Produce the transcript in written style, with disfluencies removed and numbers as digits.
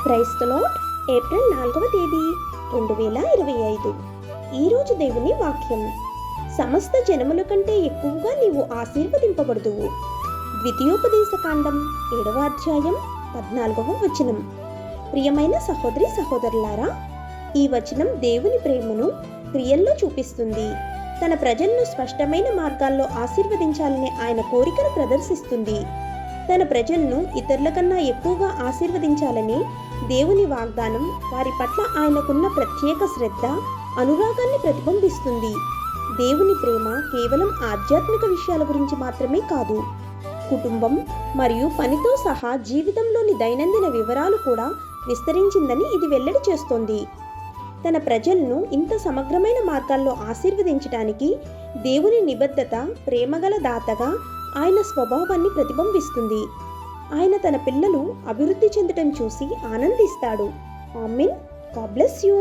Praise the lord. April 4వ తేదీ 2025. ఈరోజు దేవుని వాక్యం. సమస్త జనముల కంటే ఎక్కువగా నీవు ఆశీర్వదింపబడుదువు. ద్వితీయోపదేశకాండం 7వ అధ్యాయం 14వ వచనం. ప్రియమైన సహోదరి సహోదరులారా, ఈ వచనం దేవుని ప్రేమను క్రియల్లో చూపిస్తుంది. తన ప్రజలను స్పష్టమైన మార్గాల్లో ఆశీర్వదించాలనే ఆయన కోరికను ప్రదర్శిస్తుంది. తన ప్రజలను ఇతరుల కన్నా ఎక్కువగా ఆశీర్వదించాలని దేవుని వాగ్దానం వారి పట్ల ఆయనకున్న ప్రత్యేక శ్రద్ధ, అనురాగాన్ని ప్రతిబింబిస్తుంది. దేవుని ప్రేమ కేవలం ఆధ్యాత్మిక విషయాల గురించి మాత్రమే కాదు, కుటుంబం మరియు పనితో సహా జీవితంలోని దైనందిన వివరాలు కూడా విస్తరించిందని ఇది వెల్లడి చేస్తోంది. తన ప్రజలను ఇంత సమగ్రమైన మార్గాల్లో ఆశీర్వదించడానికి దేవుని నిబద్ధత ప్రేమగల దాతగా ఆయన స్వభావాన్ని ప్రతిబింబిస్తుంది. ఆయన తన పిల్లలు అభివృద్ధి చెందటం చూసి ఆనందిస్తాడు. ఆమేన్. God bless you.